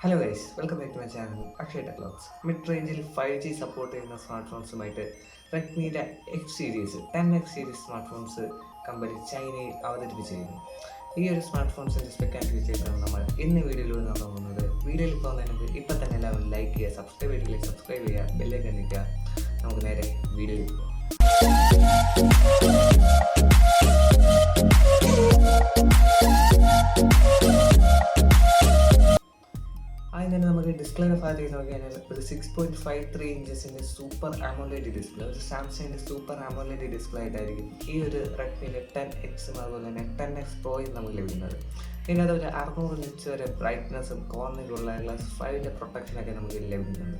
Hello guys, welcome back to my channel Akshay. Mid-range 5G support ചെയ്യുന്ന സ്മാർട്ട്ഫോൺസുമായിട്ട് റെഡ്മിയുടെ X series 10X series smartphones company ചൈനയിൽ അവതരിപ്പിച്ചിരിക്കുന്നു. ഈ ഒരു സ്മാർട്ട്ഫോൺസിൻ്റെ സ്പെസിഫിക്കേഷൻസാണ് നമ്മൾ ഇന്ന് വീഡിയോയിലൂടെ നോക്കാൻ പോകുന്നത്. വീഡിയോയിൽ പോകുന്നതിന് ഇപ്പം തന്നെ എല്ലാവരും ലൈക്ക് ചെയ്യുക, സബ്സ്ക്രൈബ് ചെയ്യുക, ബെല്ലൈക്കൺ നിൽക്കുക. നമുക്ക് നേരെ വീഡിയോയിൽ പോകാം. ആദ്യം തന്നെ നമുക്ക് ഡിസ്പ്ലേയുടെ ഭാഗത്തേക്ക് നോക്കിക്കഴിഞ്ഞാൽ ഒരു 6.53 ഇഞ്ചസിൻ്റെ സൂപ്പർ AMOLED ഡിസ്പ്ലേ, ഒരു സാംസങ്ങിൻ്റെ സൂപ്പർ AMOLED ഡിസ്പ്ലേ ആയിട്ടായിരിക്കും ഈ ഒരു റെഡ്മിയുടെ 10X അതുപോലെ തന്നെ 10X പ്രോയും നമുക്ക് ലഭിക്കുന്നത്. ഇതിനകത്ത് ഒരു 600 നിറ്റ്സ് വരെ ബ്രൈറ്റ്നസ്സും കോർണറിലുള്ള ഗ്ലാസ് 5ൻ്റെ പ്രൊട്ടക്ഷനൊക്കെ നമുക്ക് ലഭിക്കുന്നുണ്ട്.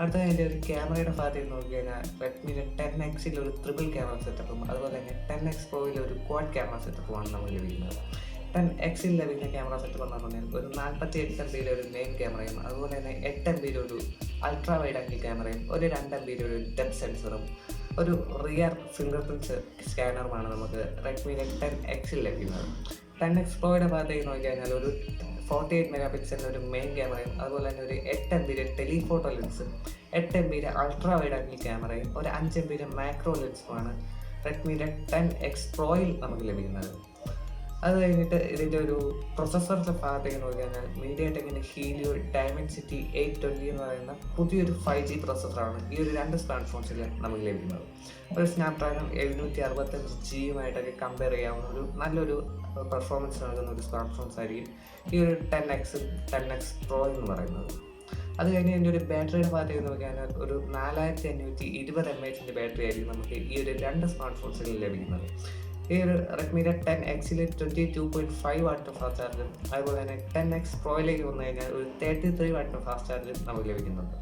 അടുത്ത അതിൻ്റെ ഒരു ക്യാമറയുടെ ഭാഗത്തേക്ക് നോക്കിക്കഴിഞ്ഞാൽ റെഡ്മിയുടെ 10Xൽ ഒരു ട്രിപ്പിൾ ക്യാമറ സെറ്റപ്പും അതുപോലെ തന്നെ 10X പ്രോയിൽ ഒരു ക്വാഡ് ക്യാമറ സെറ്റപ്പുമാണ് നമുക്ക് ലഭിക്കുന്നത്. 10Xൽ ലഭിക്കുന്ന ക്യാമറ സെറ്റപ്പ് എന്ന് പറഞ്ഞാൽ ഒരു 48 MB ഒരു മെയിൻ ക്യാമറയും അതുപോലെ തന്നെ 8 MB ഒരു അൾട്രാ വൈഡ് ആംഗിൾ ക്യാമറയും ഒരു 2 MB ഒരു ഡെപ്ത് സെൻസറും ഒരു റിയർ ഫിംഗർ പ്രിൻറ്റ് സ്കാനറുമാണ് നമുക്ക് റെഡ്മിയുടെ 10Xൽ ലഭിക്കുന്നത്. 10X പ്രോയുടെ ഭാഗത്തേക്ക് നോക്കിക്കഴിഞ്ഞാൽ ഒരു 48 MP ഒരു മെയിൻ ക്യാമറയും അതുപോലെ തന്നെ ഒരു 8 MB ടെലിഫോട്ടോ ലെൻസും 8 MB അൾട്രാ വൈഡ് ആംഗിൾ ക്യാമറയും ഒരു 5 MB മാക്രോ ലെൻസുമാണ് റെഡ്മിയുടെ 10X പ്രോയിൽ നമുക്ക് ലഭിക്കുന്നത്. അത് കഴിഞ്ഞിട്ട് ഇതിൻ്റെ ഒരു പ്രൊസസ്സറിൻ്റെ ഭാഗത്തേക്ക് നോക്കിക്കഴിഞ്ഞാൽ മീഡിയടെക്കിൻ്റെ ഹീലിയോ ഡയമൻസിറ്റി 820 എന്ന് പറയുന്ന പുതിയൊരു 5G പ്രൊസസ്സറാണ് ഈ ഒരു രണ്ട് സ്മാർട്ട്ഫോൺസിൽ നമുക്ക് ലഭിക്കുന്നത്. ഒരു സ്നാപ്ഡ്രാഗൺ 765Gയുമായിട്ടൊക്കെ കമ്പയർ ചെയ്യാവുന്ന ഒരു നല്ലൊരു പെർഫോമൻസ് നൽകുന്ന ഒരു സ്മാർട്ട്ഫോൺസ് ആയിരിക്കും ഈ ഒരു 10Xും 10X പ്രോ എന്ന് പറയുന്നത്. അത് കഴിഞ്ഞ് എൻ്റെ ഒരു ബാറ്ററിയുടെ ഭാഗത്തേക്ക് നോക്കിക്കഴിഞ്ഞാൽ ഒരു 4520 mAh ബാറ്ററി ആയിരിക്കും നമുക്ക് ഈ ഒരു രണ്ട് സ്മാർട്ട്ഫോൺസിൽ ലഭിക്കുന്നത്. ഈ ഒരു റെഡ്മിയുടെ 10Xൽ 22.5 വാട്ട് ഫാസ്റ്റ് ചാർജും അതുപോലെ തന്നെ 10X പ്രോയിലേക്ക് വന്നു കഴിഞ്ഞാൽ ഒരു 33 വാട്ട് ഫാസ്റ്റ് ചാർജും നമുക്ക് ലഭിക്കുന്നുണ്ട്.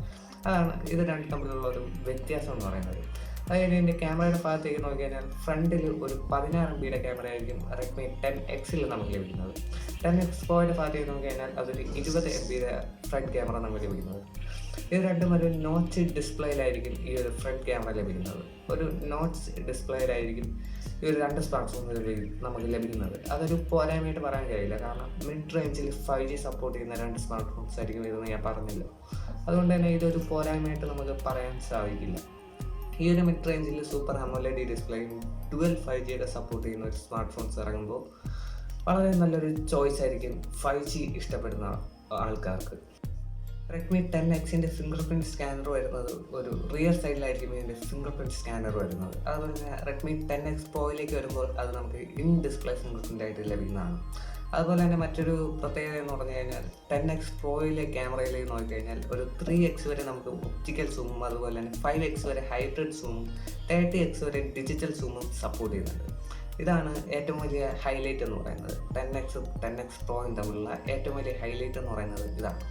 അതാണ് ഇത് രണ്ട് തമ്മിലുള്ള ഒരു വ്യത്യാസം എന്ന് പറയുന്നത്. അത് കഴിഞ്ഞ് എൻ്റെ ക്യാമറയുടെ ഭാഗത്തേക്ക് നോക്കിക്കഴിഞ്ഞാൽ ഫ്രണ്ടിൽ ഒരു 16 MB ക്യാമറ ആയിരിക്കും റെഡ്മി 10Xൽ നമുക്ക് ലഭിക്കുന്നത്. 10X പ്രോയുടെ ഭാഗത്തേക്ക് നോക്കിക്കഴിഞ്ഞാൽ അതൊരു 20 MB ഫ്രണ്ട് ക്യാമറ നമുക്ക് ലഭിക്കുന്നത്. ഇത് രണ്ടും ഒരു നോച്ച് ഡിസ്പ്ലേയിലായിരിക്കും ഈ ഒരു ഫ്രണ്ട് ക്യാമറ ലഭിക്കുന്നത്. ഒരു നോച്ച് ഡിസ്പ്ലേയിലായിരിക്കും ഈ ഒരു രണ്ട് സ്മാർട്ട്ഫോണുകളിൽ നമുക്ക് ലഭിക്കുന്നത്. അതൊരു പോരായ്മയായിട്ട് പറയാൻ കഴിയില്ല, കാരണം മിഡ് റേഞ്ചിൽ 5G സപ്പോർട്ട് ചെയ്യുന്ന രണ്ട് സ്മാർട്ട് ഫോൺസ് ആയിരിക്കും ഇതെന്ന് ഞാൻ പറഞ്ഞല്ലോ. അതുകൊണ്ട് തന്നെ ഇതൊരു പോരായ്മയായിട്ട് നമുക്ക് പറയാൻ സാധിക്കില്ല. ഈ ഒരു മിഡ് റേഞ്ചിൽ സൂപ്പർ AMOLED ഡിസ്പ്ലേയും ഡുവൽ 5Gയുടെ സപ്പോർട്ട് ചെയ്യുന്ന ഒരു സ്മാർട്ട് ഫോൺസ് ഇറങ്ങുമ്പോൾ വളരെ നല്ലൊരു ചോയ്സ് ആയിരിക്കും 5G ഇഷ്ടപ്പെടുന്ന ആൾക്കാർക്ക്. റെഡ്മി 10Xൻ്റെ ഫിംഗർ പ്രിൻറ്റ് സ്കാനർ വരുന്നത് ഒരു റിയർ സൈഡിലായിരിക്കും ഇതിൻ്റെ ഫിംഗർ പ്രിൻറ്റ് സ്കാനർ വരുന്നത്. അതുപോലെ തന്നെ റെഡ്മി 10X പ്രോയിലേക്ക് വരുമ്പോൾ അത് നമുക്ക് ഇൻ ഡിസ്പ്ലേ ഫിംഗർ പ്രിൻ്റ് ആയിട്ട് ലഭിക്കുന്നതാണ്. അതുപോലെ തന്നെ മറ്റൊരു പ്രത്യേകത എന്ന് പറഞ്ഞു കഴിഞ്ഞാൽ 10X പ്രോയിലെ ക്യാമറയിലേക്ക് നോക്കിക്കഴിഞ്ഞാൽ ഒരു 3X വരെ നമുക്ക് ഒപ്റ്റിക്കൽ സൂമും അതുപോലെ തന്നെ 5X വരെ ഹൈബ്രിഡ് സൂമും 30X വരെ ഡിജിറ്റൽ സൂമും സപ്പോർട്ട് ചെയ്യുന്നുണ്ട്. ഇതാണ് ഏറ്റവും വലിയ ഹൈലൈറ്റ് എന്ന് പറയുന്നത്. 10Xും 10X പ്രോയും തമ്മിലുള്ള ഏറ്റവും വലിയ ഹൈലൈറ്റ് എന്ന് പറയുന്നത് ഇതാണ്.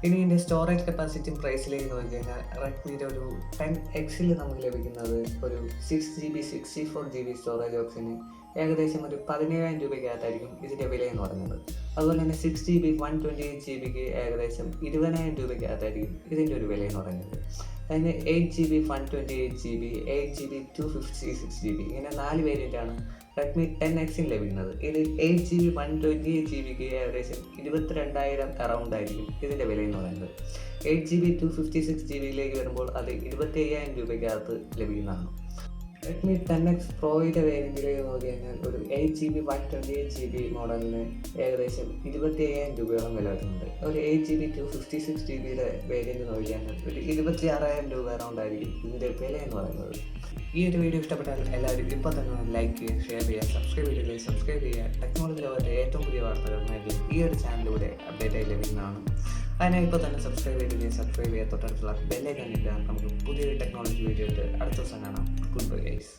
ഇനി ഇതിൻ്റെ സ്റ്റോറേജ് കപ്പാസിറ്റിയും പ്രൈസിലേക്ക് നോക്കിക്കഴിഞ്ഞാൽ റെഡ്മിയുടെ ഒരു 10Xൽ നമുക്ക് ലഭിക്കുന്നത് ഒരു 6GB 64GB സ്റ്റോറേജ് ഓപ്ഷന് ഏകദേശം ഒരു 17,000 രൂപയ്ക്കകത്തായിരിക്കും ഇതിൻ്റെ വില എന്ന് പറയുന്നത്. അതുപോലെ തന്നെ 6GB 128GB ഏകദേശം 20,000 രൂപയ്ക്കകത്തായിരിക്കും ഇതിൻ്റെ ഒരു വില എന്ന് പറയുന്നത്. അതിന് 8GB 128GB 8GB 256GB ഇങ്ങനെ 4 വേരിയൻ്റാണ് റെഡ്മി 10Xൽ ലഭിക്കുന്നത്. ഇതിൽ 8GB 128GB ഏകദേശം 22,000 അറൗണ്ട് ആയിരിക്കും ഇതിൻ്റെ വില എന്ന് പറയുന്നത്. 8GB 256GB വരുമ്പോൾ അത് 25,000 രൂപയ്ക്കകത്ത് ലഭിക്കുന്നതാണ്. റെഡ്മി 10X പ്രോയുടെ വേരിയൻറ്റിലേക്ക് നോക്കി കഴിഞ്ഞാൽ ഒരു 8GB 128GB മോഡലിന് ഏകദേശം 25,000 രൂപയോളം വില വരുന്നുണ്ട്. ഒരു 8GB 256GBയുടെ വേരിയൻറ്റ് നോക്കി കഴിഞ്ഞാൽ ഒരു 26,000 രൂപ അറൗണ്ട് ആയിരിക്കും ഇതിൻ്റെ വില എന്ന് പറയുന്നത്. ഈ ഒരു വീഡിയോ ഇഷ്ടപ്പെട്ടാൽ എല്ലാവരും ഇപ്പോൾ തന്നെ ലൈക്ക് ചെയ്യുക, ഷെയർ ചെയ്യുക, സബ്സ്ക്രൈബ് ചെയ്യുക. ടെക്നോളജി ലോകത്തെ ഏറ്റവും പുതിയ വാർത്തകൾ ഈ ഒരു ചാനലിലൂടെ അപ്ഡേറ്റ് ആയി ലഭിക്കുന്നതാണ്. അതിനെ ഇപ്പോൾ തന്നെ സബ്സ്ക്രൈബ് ചെയ്യുക, തൊട്ടടുത്തുള്ള ബെല്ലൈക്കൺ ഇടുക. നമുക്ക് പുതിയൊരു ടെക്നോളജി വീഡിയോ അടുത്ത ദിവസം കാണാം. Good bye guys.